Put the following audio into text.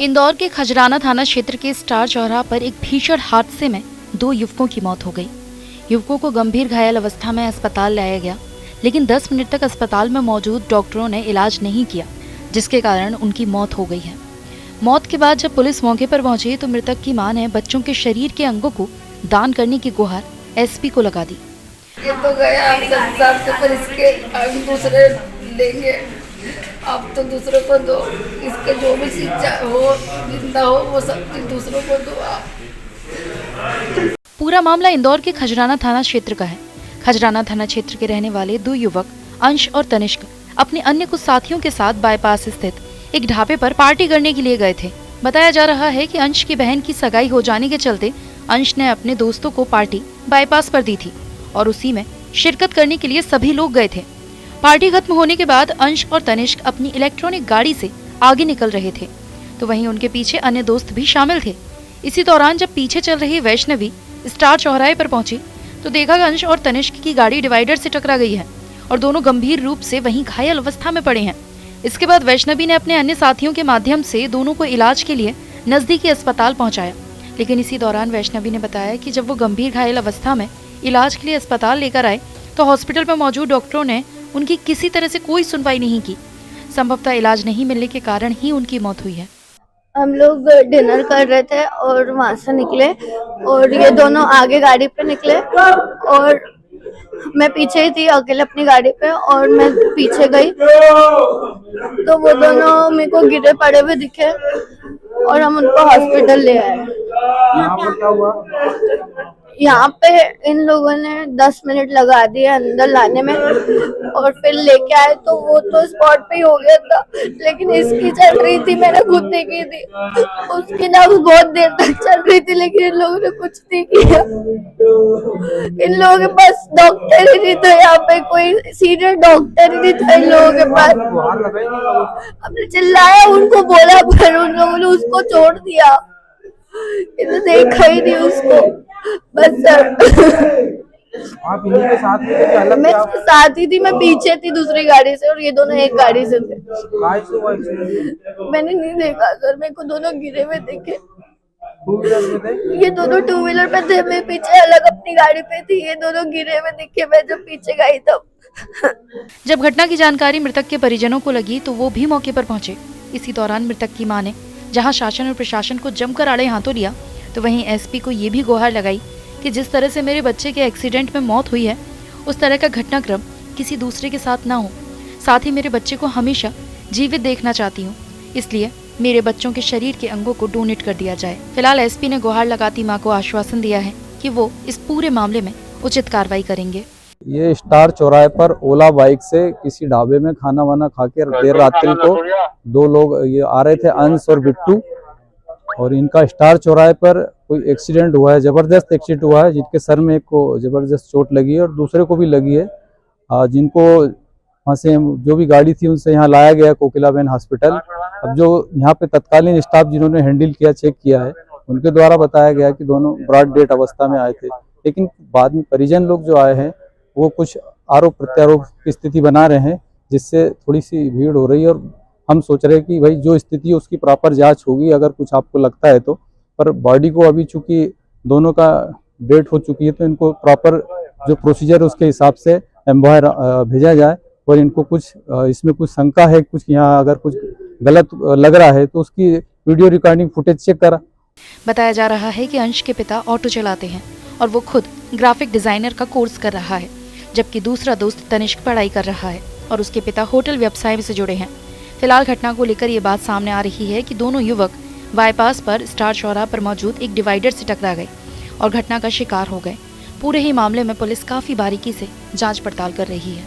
इंदौर के खजराना थाना क्षेत्र के स्टार चौराहा पर एक भीषण हादसे में 2 युवकों की मौत हो गई। युवकों को गंभीर घायल अवस्था में अस्पताल लाया गया, लेकिन 10 मिनट तक अस्पताल में मौजूद डॉक्टरों ने इलाज नहीं किया, जिसके कारण उनकी मौत हो गई है। मौत के बाद जब पुलिस मौके पर पहुंची तो मृतक की मां ने बच्चों के शरीर के अंगों को दान करने की गुहार एसपी को लगा दी। ये तो गया संसार से, पर इसके हम दूसरे लेंगे। अब तो दूसरों को दो, इसके जो भी शिक्षा हो, जिंदा हो, वो सब चीज दूसरों को दो आप। पूरा मामला इंदौर के खजराना थाना क्षेत्र का है। खजराना थाना क्षेत्र के रहने वाले 2 युवक अंश और तनिष्क अपने अन्य कुछ साथियों के साथ बाईपास स्थित एक ढाबे पर पार्टी करने के लिए गए थे। बताया जा रहा है कि अंश की बहन की सगाई हो जाने के चलते अंश ने अपने दोस्तों को पार्टी बाईपास पर दी थी और उसी में शिरकत करने के लिए सभी लोग गए थे। पार्टी खत्म होने के बाद अंश और तनिष्क अपनी इलेक्ट्रॉनिक गाड़ी से आगे निकल रहे थे, तो वहीं उनके पीछे अन्य दोस्त भी शामिल थे। इसी दौरान जब पीछे चल रही वैष्णवी स्टार चौराहे पर पहुंची तो देखा कि अंश और तनिष्क की गाड़ी डिवाइडर से टकरा गई है और दोनों गंभीर रूप से वहीं घायल अवस्था में पड़े हैं। इसके बाद वैष्णवी ने अपने अन्य साथियों के माध्यम से दोनों को इलाज के लिए नजदीकी अस्पताल पहुंचाया, लेकिन इसी दौरान वैष्णवी ने बताया कि जब वो गंभीर घायल अवस्था में इलाज के लिए अस्पताल लेकर आए तो हॉस्पिटल में मौजूद डॉक्टरों ने उनकी किसी तरह से कोई सुनवाई नहीं की। संभवतः इलाज नहीं मिलने के कारण ही उनकी मौत हुई है। हम लोग डिनर कर रहे थे और वहां से निकले और ये दोनों आगे गाड़ी पे निकले और मैं पीछे ही थी अकेले अपनी गाड़ी पे, और मैं पीछे गई तो वो दोनों मेरे को गिरे पड़े हुए दिखे और हम उनको हॉस्पिटल ले आए। यहाँ पे इन लोगों ने 10 मिनट लगा दिए अंदर लाने में और फिर लेके आए तो वो तो स्पॉट पे ही हो गया था, लेकिन इसकी चल रही थी, मैंने खुद देखी थी, उसकी नब्ज बहुत देर तक चल रही थी, लेकिन इन लोगों ने कुछ नहीं किया। इन लोगों के पास डॉक्टर ही नहीं था, यहाँ पे कोई सीनियर डॉक्टर ही नहीं था इन लोगों के पास। हमने चिल्लाया, उनको बोला, पर उन लोगों ने उसको छोड़ दिया, इन्हें देखा ही नहीं उसको। बस सर, आप इन्हीं के साथ थे कि अलग? मैं साथ ही थी, मैं पीछे थी दूसरी गाड़ी से और ये दोनों एक गाड़ी से थे। मैंने नहीं देखा सर, मेरे को दोनों गिरे हुए देखे। 2 व्हीलर में थे? ये दोनों 2 व्हीलर पे थे, मैं पीछे अलग अपनी गाड़ी पे थी, ये दोनों गिरे हुए दिखे मैं जब पीछे गई तब। जब घटना की जानकारी मृतक के परिजनों को लगी तो वो भी मौके पर पहुंचे। इसी दौरान मृतक की मां ने जहां शासन और प्रशासन को जमकर आड़े हाथों लिया, तो वहीं एसपी को ये भी गुहार लगाई कि जिस तरह से मेरे बच्चे के एक्सीडेंट में मौत हुई है उस तरह का घटनाक्रम किसी दूसरे के साथ ना हो। साथ ही मेरे बच्चे को हमेशा जीवित देखना चाहती हूँ, इसलिए मेरे बच्चों के शरीर के अंगों को डोनेट कर दिया जाए। फिलहाल एसपी ने गुहार लगाती मां को आश्वासन दिया है कि वो इस पूरे मामले में उचित कार्रवाई करेंगे। ये स्टार चौराहे पर ओला बाइक से किसी ढाबे में खाना वाना खा के देर रात्रि को 2 लोग ये आ रहे थे, अंश और बिट्टू, और इनका स्टार चौराहे पर कोई एक्सीडेंट हुआ है, जबरदस्त एक्सीडेंट हुआ है, जिनके सर में एक को जबरदस्त चोट लगी है और दूसरे को भी लगी है, जिनको वहाँ से जो भी गाड़ी थी उनसे यहाँ लाया गया कोकिलाबेन हॉस्पिटल। अब जो यहाँ पे तत्कालीन स्टाफ जिन्होंने हैंडल किया, चेक किया है, उनके द्वारा बताया गया कि दोनों ब्रॉड डेड अवस्था में आए थे, लेकिन बाद में परिजन लोग जो आए हैं वो कुछ आरोप प्रत्यारोप की स्थिति बना रहे हैं, जिससे थोड़ी सी भीड़ हो रही है और हम सोच रहे हैं कि भाई जो स्थिति है उसकी प्रॉपर जांच होगी, अगर कुछ आपको लगता है तो। पर बॉडी को अभी चूंकि दोनों का डेट हो चुकी है तो इनको प्रॉपर जो प्रोसीजर है उसके हिसाब से एम्बॉयर भेजा जाए, और इनको कुछ इसमें कुछ शंका है, कुछ यहाँ अगर कुछ गलत लग रहा है तो उसकी वीडियो रिकॉर्डिंग फुटेज चेक करा। बताया जा रहा है कि अंश के पिता ऑटो चलाते हैं और वो खुद ग्राफिक डिजाइनर का कोर्स कर रहा है, जबकि दूसरा दोस्त तनिष्क पढ़ाई कर रहा है और उसके पिता होटल व्यवसाय से जुड़े हैं। फिलहाल घटना को लेकर ये बात सामने आ रही है कि दोनों युवक बाईपास पर स्टार चौराहा पर मौजूद एक डिवाइडर से टकरा गए और घटना का शिकार हो गए। पूरे ही मामले में पुलिस काफी बारीकी से जांच पड़ताल कर रही है।